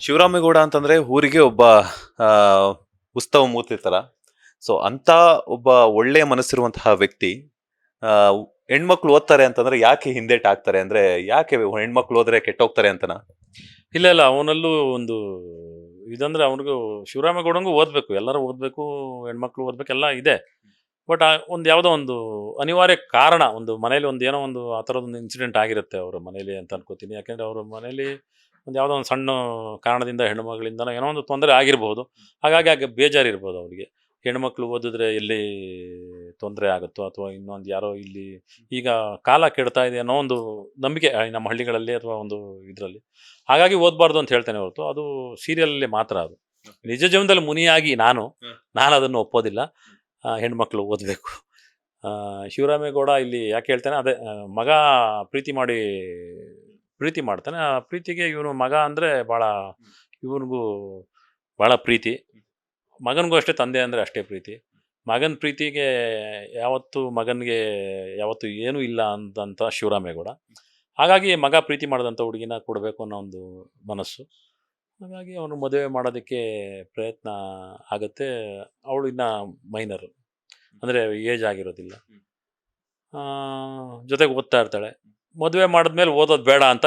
ಶಿವರಾಮೇಗೌಡ ಅಂತಂದ್ರೆ ಊರಿಗೆ ಒಬ್ಬ ಆ, ಉತ್ಸವ ಮೂರ್ತಿ ತರ. ಸೊ ಅಂತ ಒಬ್ಬ ಒಳ್ಳೆ ಮನಸ್ಸಿರುವಂತಹ ವ್ಯಕ್ತಿ ಆ, ಹೆಣ್ಮಕ್ಳು ಓದ್ತಾರೆ ಅಂತಂದ್ರೆ ಯಾಕೆ ಹಿಂದೇಟ್ ಆಗ್ತಾರೆ ಅಂದ್ರೆ ಯಾಕೆ ಹೆಣ್ಮಕ್ಳು ಹೋದ್ರೆ ಕೆಟ್ಟೋಗ್ತಾರೆ ಅಂತನಾ? ಇಲ್ಲ ಇಲ್ಲ ಅವನಲ್ಲೂ ಒಂದು ಇದಂದ್ರೆ ಅವನಿಗೂ ಶಿವರಾಮೇಗೌಡಂಗೂ ಓದಬೇಕು, ಎಲ್ಲರೂ ಓದಬೇಕು, ಹೆಣ್ಮಕ್ಳು ಓದಬೇಕು ಎಲ್ಲ ಇದೆ. ಬಟ್ ಒಂದು ಯಾವುದೋ ಒಂದು ಅನಿವಾರ್ಯ ಕಾರಣ, ಒಂದು ಮನೇಲಿ ಒಂದು ಏನೋ ಒಂದು ಆ ಥರದೊಂದು ಇನ್ಸಿಡೆಂಟ್ ಆಗಿರುತ್ತೆ ಅವರ ಮನೇಲಿ ಅಂತ ಅನ್ಕೋತೀನಿ. ಯಾಕೆಂದರೆ ಅವ್ರ ಮನೇಲಿ ಒಂದು ಯಾವುದೋ ಒಂದು ಸಣ್ಣ ಕಾರಣದಿಂದ ಹೆಣ್ಣುಮಗಳಿಂದ ಏನೋ ಒಂದು ತೊಂದರೆ ಆಗಿರ್ಬೋದು. ಹಾಗಾಗಿ ಬೇಜಾರಿರ್ಬೋದು ಅವರಿಗೆ. ಹೆಣ್ಮಕ್ಳು ಓದಿದ್ರೆ ಎಲ್ಲಿ ತೊಂದರೆ ಆಗುತ್ತೋ ಅಥವಾ ಇನ್ನೊಂದು ಯಾರೋ ಇಲ್ಲಿ ಈಗ ಕಾಲ ಕೆಡ್ತಾ ಇದೆ ಅನ್ನೋ ಒಂದು ನಂಬಿಕೆ ನಮ್ಮ ಹಳ್ಳಿಗಳಲ್ಲಿ ಅಥವಾ ಒಂದು ಇದರಲ್ಲಿ. ಹಾಗಾಗಿ ಓದಬಾರ್ದು ಅಂತ ಹೇಳ್ತೇನೆ ಹೊರತು ಅದು ಸೀರಿಯಲಲ್ಲಿ ಮಾತ್ರ. ಅದು ನಿಜ ಜೀವನದಲ್ಲಿ ಮುನಿಯಾಗಿ ನಾನು ಅದನ್ನು ಒಪ್ಪೋದಿಲ್ಲ. ಹೆಣ್ಮಕ್ಳು ಓದಬೇಕು. ಶಿವರಾಮೇಗೌಡ ಇಲ್ಲಿ ಯಾಕೆ ಹೇಳ್ತಾನೆ ಅದೇ, ಮಗ ಪ್ರೀತಿ ಮಾಡ್ತಾನೆ. ಆ ಪ್ರೀತಿಗೆ ಇವನು ಮಗ ಅಂದರೆ ಭಾಳ, ಇವನಿಗೂ ಭಾಳ ಪ್ರೀತಿ. ಮಗನಿಗೂ ಅಷ್ಟೇ, ತಂದೆ ಅಂದರೆ ಅಷ್ಟೇ ಪ್ರೀತಿ. ಮಗನ ಪ್ರೀತಿಗೆ ಮಗನಿಗೆ ಯಾವತ್ತೂ ಏನೂ ಇಲ್ಲ ಅಂದಂಥ ಶಿವರಾಮೇಗೌಡ. ಹಾಗಾಗಿ ಮಗ ಪ್ರೀತಿ ಮಾಡಿದಂಥ ಹುಡುಗಿನ ಕೊಡಬೇಕು ಅನ್ನೋ ಒಂದು ಮನಸ್ಸು. ಹಾಗಾಗಿ ಅವನು ಮದುವೆ ಮಾಡೋದಕ್ಕೆ ಪ್ರಯತ್ನ ಆಗುತ್ತೆ. ಅವಳು ಇನ್ನು ಮೈನರು, ಅಂದರೆ ಏಜ್ ಆಗಿರೋದಿಲ್ಲ. ಜೊತೆಗೆ ಓದ್ತಾ ಇರ್ತಾಳೆ. ಮದುವೆ ಮಾಡಿದ್ಮೇಲೆ ಓದೋದು ಬೇಡ ಅಂತ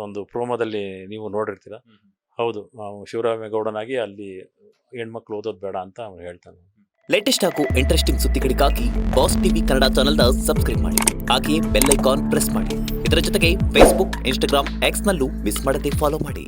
ಒಂದು ಪ್ರೋಮೋದಲ್ಲಿ ನೀವು ನೋಡಿರ್ತೀರ. ಹೌದು, ನಾವು ಶಿವರಾಮೇಗೌಡನಾಗಿ ಅಲ್ಲಿ ಹೆಣ್ಮಕ್ಳು ಓದೋದು ಬೇಡ ಅಂತ ಅವನು ಹೇಳ್ತಾನೆ. ಲೇಟೆಸ್ಟ್ ಹಾಗೂ ಇಂಟ್ರೆಸ್ಟಿಂಗ್ ಸುದ್ದಿಗಳಿಗಾಗಿ ಬಾಸ್ ಟಿವಿ ಕನ್ನಡ ಚಾನೆಲ್ನ ಸಬ್ಸ್ಕ್ರೈಬ್ ಮಾಡಿ. ಹಾಗೆಯೇ ಬೆಲ್ ಐಕಾನ್ ಪ್ರೆಸ್ ಮಾಡಿ. ಇದರ ಜೊತೆಗೆ ಫೇಸ್ಬುಕ್, ಇನ್ಸ್ಟಾಗ್ರಾಮ್, ಎಕ್ಸ್ನಲ್ಲೂ ಮಿಸ್ ಮಾಡದೆ ಫಾಲೋ ಮಾಡಿ.